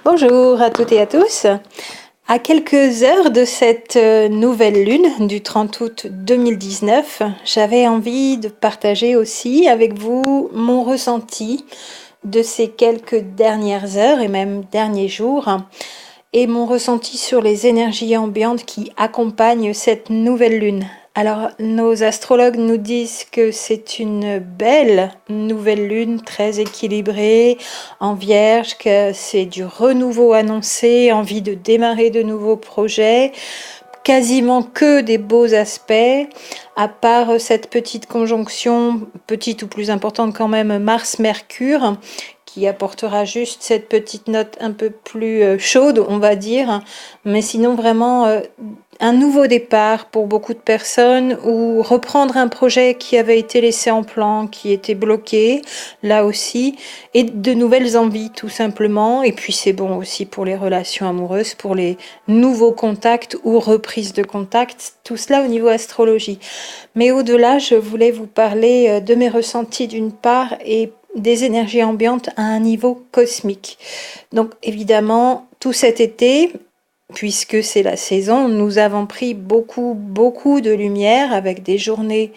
Bonjour à toutes et à tous. À quelques heures de cette nouvelle lune du 30 août 2019, j'avais envie de partager aussi avec vous mon ressenti de ces quelques dernières heures et même derniers jours et mon ressenti sur les énergies ambiantes qui accompagnent cette nouvelle lune. Alors, nos astrologues nous disent que c'est une belle nouvelle lune, très équilibrée, en Vierge, que c'est du renouveau annoncé, envie de démarrer de nouveaux projets, quasiment que des beaux aspects, à part cette petite conjonction, petite ou plus importante quand même, Mars-Mercure, qui apportera juste cette petite note un peu plus chaude, on va dire, mais sinon vraiment un nouveau départ pour beaucoup de personnes ou reprendre un projet qui avait été laissé en plan, qui était bloqué, là aussi, et de nouvelles envies tout simplement. Et puis c'est bon aussi pour les relations amoureuses, pour les nouveaux contacts ou reprises de contacts, tout cela au niveau astrologie. Mais au-delà, je voulais vous parler de mes ressentis d'une part et des énergies ambiantes à un niveau cosmique. Donc évidemment, tout cet été, puisque c'est la saison, nous avons pris beaucoup de lumière avec des journées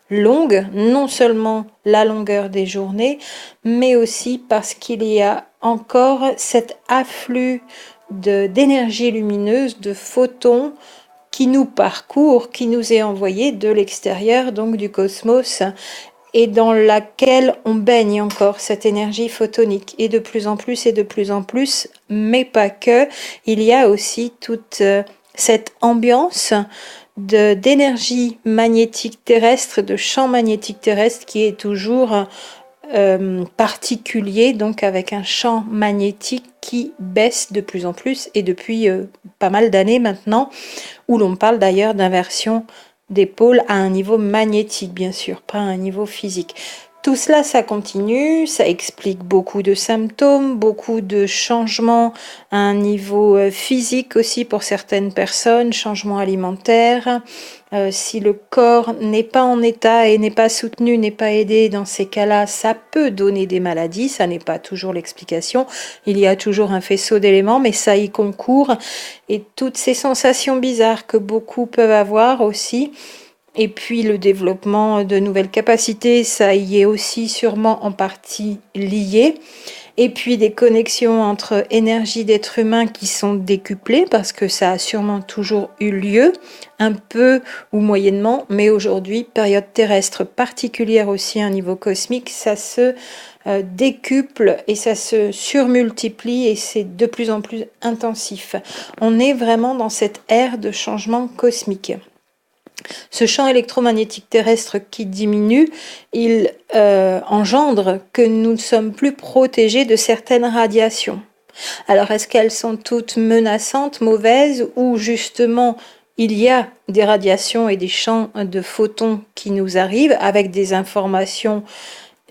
longues, non seulement la longueur des journées, mais aussi parce qu'il y a encore cet afflux d'énergie lumineuse, de photons qui nous parcourt, qui nous est envoyé de l'extérieur, donc du cosmos, et dans laquelle on baigne encore cette énergie photonique, et de plus en plus, mais pas que. Il y a aussi toute cette ambiance d'énergie magnétique terrestre, de champ magnétique terrestre qui est toujours particulier, donc avec un champ magnétique qui baisse de plus en plus et depuis pas mal d'années maintenant, où l'on parle d'ailleurs d'inversion des pôles à un niveau magnétique, bien sûr, pas à un niveau physique. Tout cela, ça continue, ça explique beaucoup de symptômes, beaucoup de changements à un niveau physique aussi pour certaines personnes, changements alimentaires. Si le corps n'est pas en état et n'est pas soutenu, n'est pas aidé, dans ces cas-là, ça peut donner des maladies, ça n'est pas toujours l'explication. Il y a toujours un faisceau d'éléments, mais ça y concourt. Et toutes ces sensations bizarres que beaucoup peuvent avoir aussi, et puis le développement de nouvelles capacités, ça y est aussi sûrement en partie lié. Et puis des connexions entre énergie d'être humain qui sont décuplées parce que ça a sûrement toujours eu lieu, un peu ou moyennement, mais aujourd'hui, période terrestre particulière aussi à un niveau cosmique, ça se décuple et ça se surmultiplie et c'est de plus en plus intensif. On est vraiment dans cette ère de changement cosmique. Ce champ électromagnétique terrestre qui diminue, il engendre que nous ne sommes plus protégés de certaines radiations. Alors, est-ce qu'elles sont toutes menaçantes, mauvaises, ou justement il y a des radiations et des champs de photons qui nous arrivent avec des informations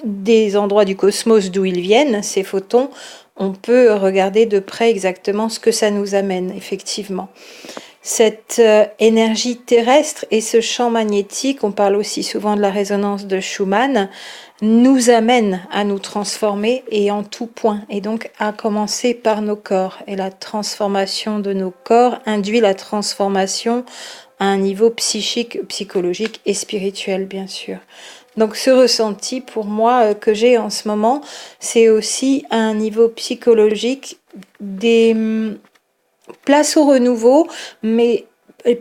des endroits du cosmos d'où ils viennent, ces photons? On peut regarder de près exactement ce que ça nous amène, effectivement. Cette énergie terrestre et ce champ magnétique, on parle aussi souvent de la résonance de Schumann, nous amène à nous transformer et en tout point, et donc à commencer par nos corps. Et la transformation de nos corps induit la transformation à un niveau psychique, psychologique et spirituel, bien sûr. Donc ce ressenti pour moi que j'ai en ce moment, c'est aussi à un niveau psychologique des place au renouveau, mais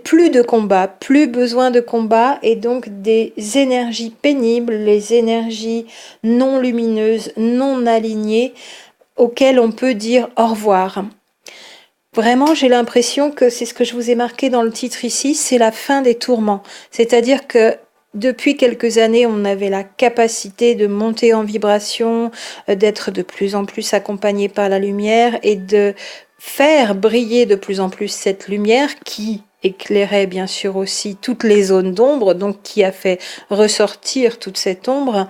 plus de combat, plus besoin de combat, et donc des énergies pénibles, les énergies non lumineuses, non alignées, auxquelles on peut dire au revoir. Vraiment, j'ai l'impression que c'est ce que je vous ai marqué dans le titre ici, c'est la fin des tourments. C'est-à-dire que depuis quelques années, on avait la capacité de monter en vibration, d'être de plus en plus accompagné par la lumière et de faire briller de plus en plus cette lumière qui éclairait bien sûr aussi toutes les zones d'ombre, donc qui a fait ressortir toute cette ombre,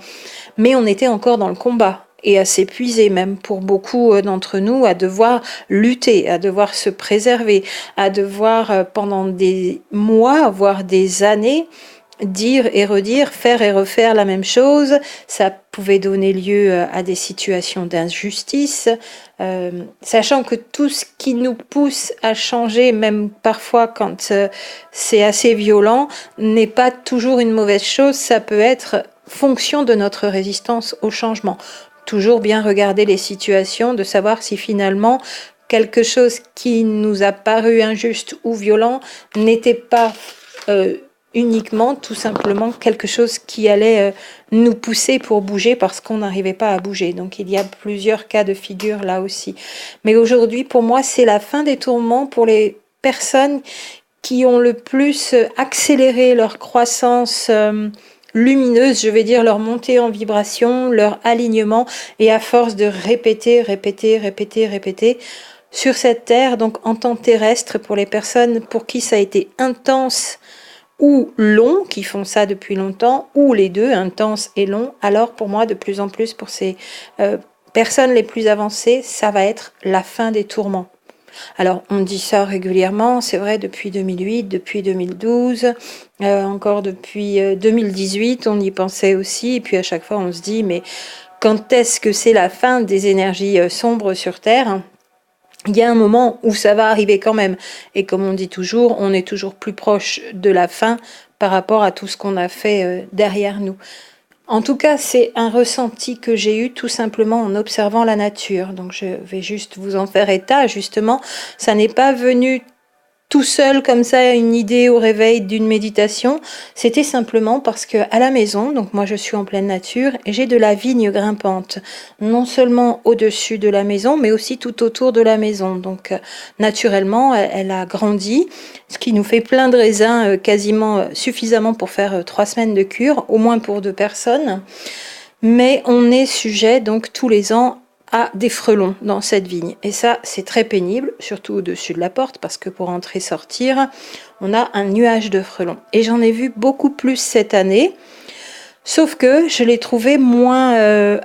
mais on était encore dans le combat et à s'épuiser même pour beaucoup d'entre nous, à devoir lutter, à devoir se préserver, à devoir pendant des mois, voire des années, dire et redire, faire et refaire la même chose. Ça pouvait donner lieu à des situations d'injustice, sachant que tout ce qui nous pousse à changer, même parfois quand c'est assez violent, n'est pas toujours une mauvaise chose. Ça peut être fonction de notre résistance au changement. Toujours bien regarder les situations, de savoir si finalement quelque chose qui nous a paru injuste ou violent n'était pas uniquement, tout simplement, quelque chose qui allait nous pousser pour bouger parce qu'on n'arrivait pas à bouger. Donc il y a plusieurs cas de figure là aussi. Mais aujourd'hui, pour moi, c'est la fin des tourments pour les personnes qui ont le plus accéléré leur croissance lumineuse, je vais dire leur montée en vibration, leur alignement, et à force de répéter, répéter, répéter, répéter, sur cette terre, donc en temps terrestre, pour les personnes pour qui ça a été intense ou long, qui font ça depuis longtemps, ou les deux, intense et long, alors pour moi, de plus en plus, pour ces personnes les plus avancées, ça va être la fin des tourments. Alors, on dit ça régulièrement, c'est vrai, depuis 2008, depuis 2012, encore depuis 2018, on y pensait aussi, et puis à chaque fois, on se dit, mais quand est-ce que c'est la fin des énergies sombres sur Terre ? Il y a un moment où ça va arriver quand même. Et comme on dit toujours, on est toujours plus proche de la fin par rapport à tout ce qu'on a fait derrière nous. En tout cas, c'est un ressenti que j'ai eu tout simplement en observant la nature. Donc je vais juste vous en faire état, justement. Ça n'est pas venu tout seul comme ça, une idée au réveil d'une méditation. C'était simplement parce que à la maison, donc moi je suis en pleine nature, et j'ai de la vigne grimpante, non seulement au-dessus de la maison, mais aussi tout autour de la maison. Donc naturellement, elle a grandi, ce qui nous fait plein de raisins, quasiment suffisamment pour faire 3 semaines de cure, au moins pour 2 personnes. Mais on est sujet donc tous les ans à des frelons dans cette vigne. Et ça, c'est très pénible, surtout au-dessus de la porte, parce que pour entrer, sortir, on a un nuage de frelons. Et j'en ai vu beaucoup plus cette année, sauf que je les trouvais moins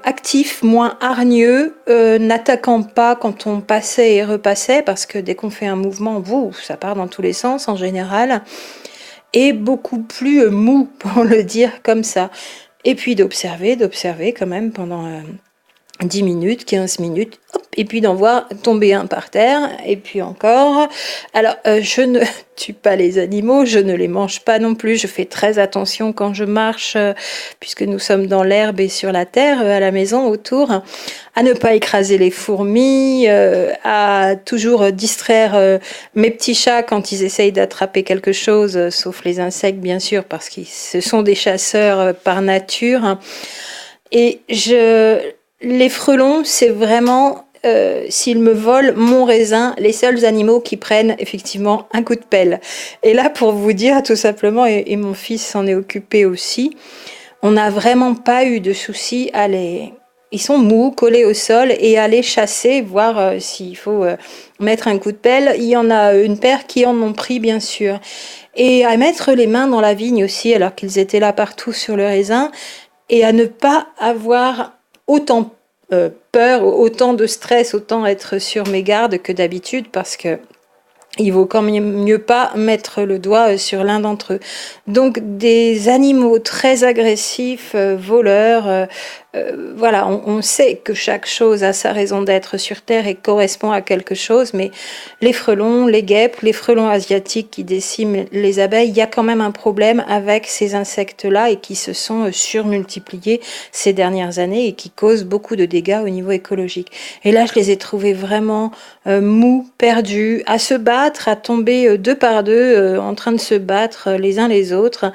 actifs, moins hargneux, n'attaquant pas quand on passait et repassait, parce que dès qu'on fait un mouvement, ça part dans tous les sens en général, et beaucoup plus mou, pour le dire comme ça. Et puis d'observer quand même pendant 10 minutes, 15 minutes, hop, et puis d'en voir tomber un par terre, et puis encore. Alors, je ne tue pas les animaux, je ne les mange pas non plus, je fais très attention quand je marche, puisque nous sommes dans l'herbe et sur la terre, à la maison, autour, à ne pas écraser les fourmis, à toujours distraire mes petits chats quand ils essayent d'attraper quelque chose, sauf les insectes, bien sûr, parce que ce sont des chasseurs par nature. Et les frelons, c'est vraiment, s'ils me volent mon raisin, les seuls animaux qui prennent effectivement un coup de pelle. Et là, pour vous dire tout simplement, et mon fils s'en est occupé aussi, on n'a vraiment pas eu de souci à les... Ils sont mous, collés au sol, et à les chasser, voir s'il faut mettre un coup de pelle. Il y en a une paire qui en ont pris, bien sûr. Et à mettre les mains dans la vigne aussi, alors qu'ils étaient là partout sur le raisin, et à ne pas avoir autant peur, autant de stress, autant être sur mes gardes que d'habitude, parce que il vaut quand même mieux pas mettre le doigt sur l'un d'entre eux. Donc des animaux très agressifs, voleurs, voilà, on sait que chaque chose a sa raison d'être sur Terre et correspond à quelque chose, mais les frelons, les guêpes, les frelons asiatiques qui déciment les abeilles, il y a quand même un problème avec ces insectes-là et qui se sont surmultipliés ces dernières années et qui causent beaucoup de dégâts au niveau écologique. Et là, je les ai trouvés vraiment mous, perdus, à se battre, à tomber 2 par 2, en train de se battre les uns les autres,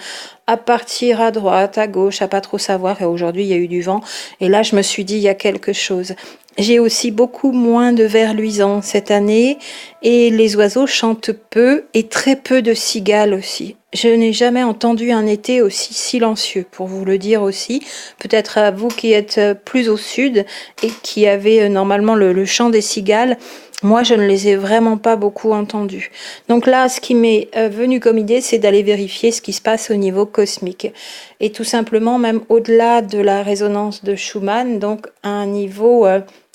à partir à droite, à gauche, à pas trop savoir. Et aujourd'hui, il y a eu du vent. Et là, je me suis dit, il y a quelque chose. J'ai aussi beaucoup moins de vers luisants cette année et les oiseaux chantent peu et très peu de cigales aussi. Je n'ai jamais entendu un été aussi silencieux, pour vous le dire aussi. Peut-être à vous qui êtes plus au sud et qui avez normalement le chant des cigales. Moi, je ne les ai vraiment pas beaucoup entendus. Donc là, ce qui m'est venu comme idée, c'est d'aller vérifier ce qui se passe au niveau cosmique. Et tout simplement, même au-delà de la résonance de Schumann, donc à un niveau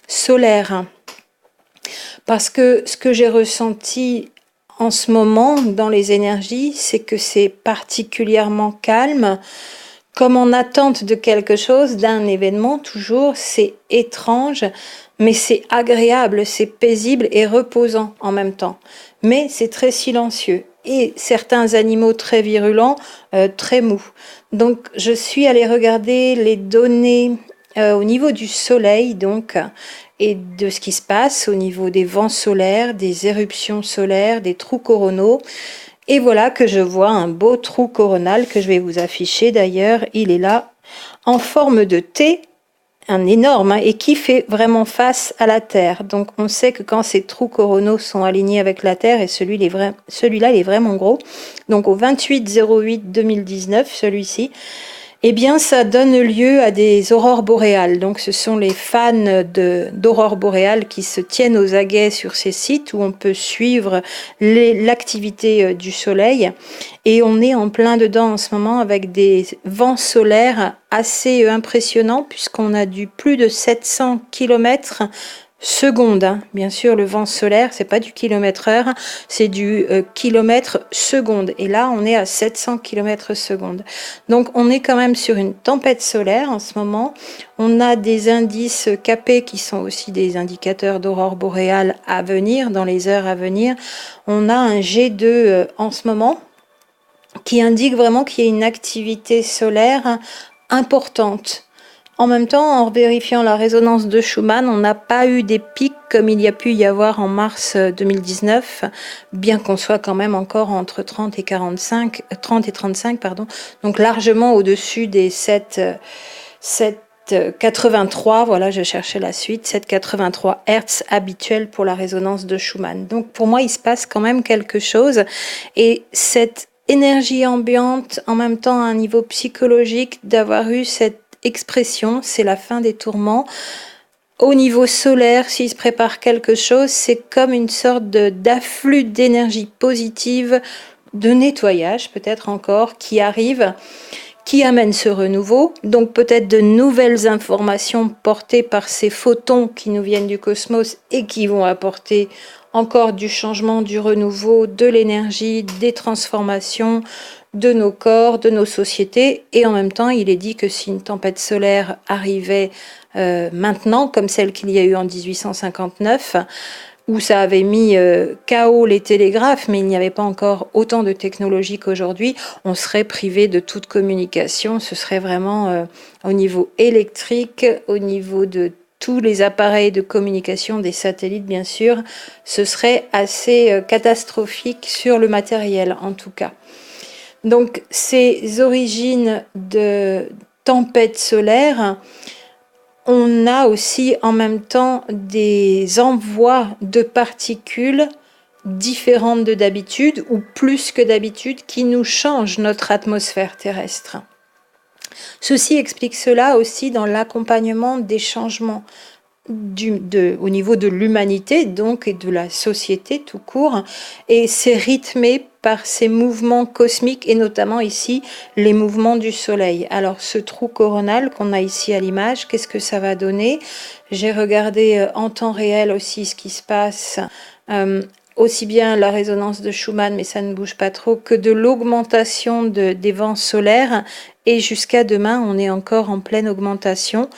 solaire. Parce que ce que j'ai ressenti en ce moment dans les énergies, c'est que c'est particulièrement calme, comme en attente de quelque chose, d'un événement toujours. C'est étrange, mais c'est agréable, c'est paisible et reposant en même temps. Mais c'est très silencieux. Et certains animaux très virulents, très mous. Donc je suis allée regarder les données au niveau du soleil, donc, et de ce qui se passe au niveau des vents solaires, des éruptions solaires, des trous coronaux. Et voilà que je vois un beau trou coronal que je vais vous afficher d'ailleurs. Il est là en forme de T, un énorme, hein, et qui fait vraiment face à la Terre. Donc on sait que quand ces trous coronaux sont alignés avec la Terre, et celui-là il est vraiment gros, donc au 28/08/2019, celui-ci, eh bien, ça donne lieu à des aurores boréales. Donc, ce sont les fans d'aurores boréales qui se tiennent aux aguets sur ces sites où on peut suivre l'activité du soleil. Et on est en plein dedans en ce moment avec des vents solaires assez impressionnants puisqu'on a du plus de 700 km seconde, hein. Bien sûr, le vent solaire, c'est pas du kilomètre-heure, c'est du kilomètre seconde. Et là, on est à 700 km seconde. Donc, on est quand même sur une tempête solaire en ce moment. On a des indices capés qui sont aussi des indicateurs d'aurore boréale à venir, dans les heures à venir. On a un G2 en ce moment qui indique vraiment qu'il y a une activité solaire importante. En même temps, en vérifiant la résonance de Schumann, on n'a pas eu des pics comme il y a pu y avoir en mars 2019, bien qu'on soit quand même encore entre 30 et 35, pardon, donc largement au-dessus des 783, voilà, je cherchais la suite, 783 Hertz habituels pour la résonance de Schumann. Donc pour moi, il se passe quand même quelque chose, et cette énergie ambiante, en même temps à un niveau psychologique, d'avoir eu cette expression, c'est la fin des tourments. Au niveau solaire, s'il se prépare quelque chose, c'est comme une sorte d'afflux d'énergie positive, de nettoyage peut-être encore, qui arrive, qui amène ce renouveau, donc peut-être de nouvelles informations portées par ces photons qui nous viennent du cosmos et qui vont apporter encore du changement, du renouveau, de l'énergie, des transformations de nos corps, de nos sociétés. Et en même temps, il est dit que si une tempête solaire arrivait maintenant, comme celle qu'il y a eu en 1859, où ça avait mis KO les télégraphes, mais il n'y avait pas encore autant de technologie qu'aujourd'hui, on serait privé de toute communication. Ce serait vraiment au niveau électrique, au niveau de tous les appareils de communication, des satellites bien sûr, ce serait assez catastrophique sur le matériel en tout cas. Donc ces origines de tempêtes solaires, on a aussi en même temps des envois de particules différentes de d'habitude ou plus que d'habitude qui nous changent notre atmosphère terrestre. Ceci explique cela aussi dans l'accompagnement des changements au niveau de l'humanité donc et de la société tout court, et c'est rythmé par ces mouvements cosmiques et notamment ici les mouvements du soleil. Alors ce trou coronal qu'on a ici à l'image, qu'est-ce que ça va donner? J'ai regardé en temps réel aussi ce qui se passe, aussi bien la résonance de Schumann, mais ça ne bouge pas trop, que de l'augmentation des vents solaires, et jusqu'à demain on est encore en pleine augmentation.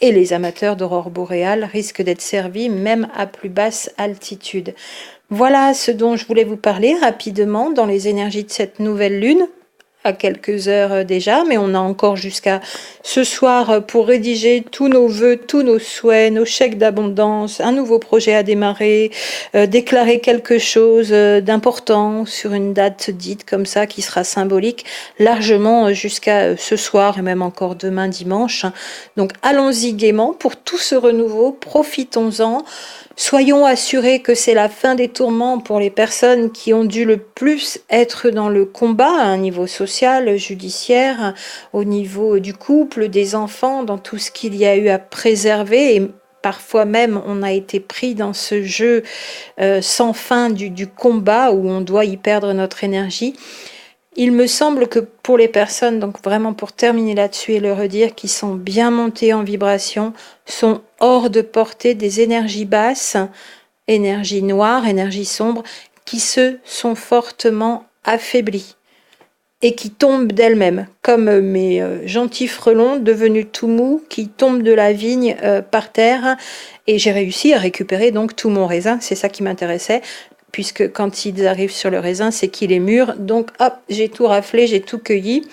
Et les amateurs d'aurore boréale risquent d'être servis même à plus basse altitude. Voilà ce dont je voulais vous parler rapidement dans les énergies de cette nouvelle lune, à quelques heures déjà, mais on a encore jusqu'à ce soir pour rédiger tous nos vœux, tous nos souhaits, nos chèques d'abondance, un nouveau projet à démarrer, déclarer quelque chose d'important sur une date dite comme ça qui sera symbolique, largement jusqu'à ce soir et même encore demain dimanche. Donc allons-y gaiement pour tout ce renouveau, profitons-en. Soyons assurés que c'est la fin des tourments pour les personnes qui ont dû le plus être dans le combat à un niveau social, judiciaire, au niveau du couple, des enfants, dans tout ce qu'il y a eu à préserver. Et parfois même on a été pris dans ce jeu sans fin du combat où on doit y perdre notre énergie. Il me semble que pour les personnes, donc vraiment pour terminer là-dessus et le redire, qui sont bien montées en vibration, sont hors de portée des énergies basses, énergie noire, énergie sombre, qui se sont fortement affaiblies et qui tombent d'elles-mêmes, comme mes gentils frelons devenus tout mous qui tombent de la vigne par terre. Et j'ai réussi à récupérer donc tout mon raisin, c'est ça qui m'intéressait, puisque quand ils arrivent sur le raisin, c'est qu'il est mûr. Donc hop, j'ai tout raflé, j'ai tout cueilli.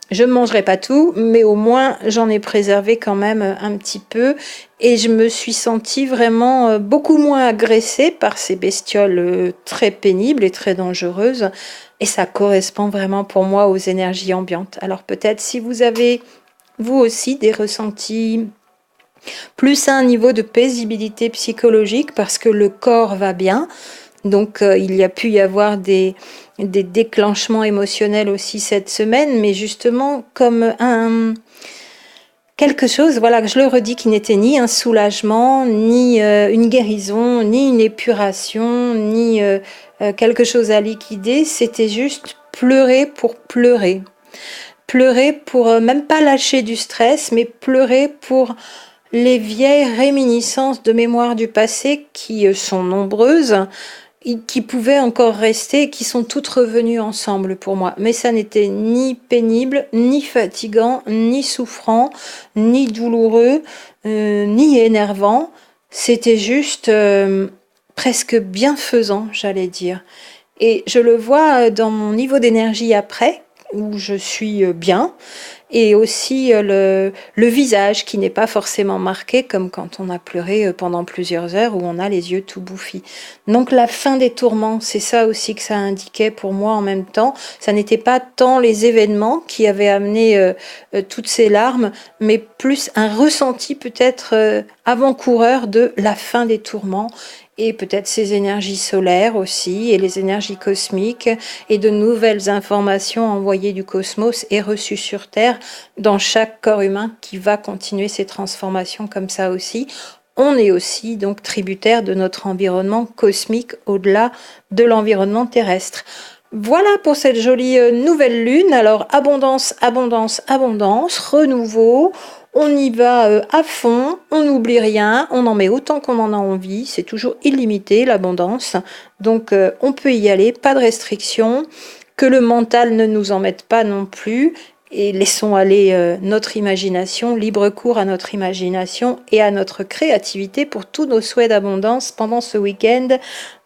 Je ne mangerai pas tout, mais au moins j'en ai préservé quand même un petit peu. Et je me suis sentie vraiment beaucoup moins agressée par ces bestioles très pénibles et très dangereuses. Et ça correspond vraiment pour moi aux énergies ambiantes. Alors peut-être si vous avez, vous aussi, des ressentis plus à un niveau de paisibilité psychologique parce que le corps va bien. Donc il y a pu y avoir des déclenchements émotionnels aussi cette semaine, mais justement comme quelque chose, voilà, que je le redis, qui n'était ni un soulagement, ni une guérison, ni une épuration, ni quelque chose à liquider, c'était juste pleurer pour pleurer. Pleurer pour même pas lâcher du stress, mais pleurer pour les vieilles réminiscences de mémoire du passé qui sont nombreuses, qui pouvaient encore rester et qui sont toutes revenues ensemble pour moi. Mais ça n'était ni pénible, ni fatigant, ni souffrant, ni douloureux, ni énervant. C'était juste presque bienfaisant, j'allais dire. Et je le vois dans mon niveau d'énergie après, où je suis bien, et aussi le visage qui n'est pas forcément marqué comme quand on a pleuré pendant plusieurs heures où on a les yeux tout bouffis. Donc la fin des tourments, c'est ça aussi que ça indiquait pour moi en même temps. Ça n'était pas tant les événements qui avaient amené toutes ces larmes, mais plus un ressenti peut-être avant-coureur de la fin des tourments et peut-être ces énergies solaires aussi, et les énergies cosmiques, et de nouvelles informations envoyées du cosmos et reçues sur Terre dans chaque corps humain qui va continuer ses transformations comme ça aussi. On est aussi donc tributaire de notre environnement cosmique au-delà de l'environnement terrestre. Voilà pour cette jolie nouvelle lune. Alors abondance, abondance, abondance, renouveau. On y va à fond, on n'oublie rien, on en met autant qu'on en a envie, c'est toujours illimité l'abondance, donc on peut y aller, pas de restriction, que le mental ne nous en mette pas non plus, et laissons aller notre imagination, libre cours à notre imagination et à notre créativité pour tous nos souhaits d'abondance pendant ce week-end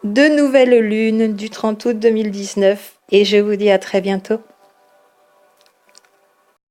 de nouvelle lune du 30 août 2019, et je vous dis à très bientôt.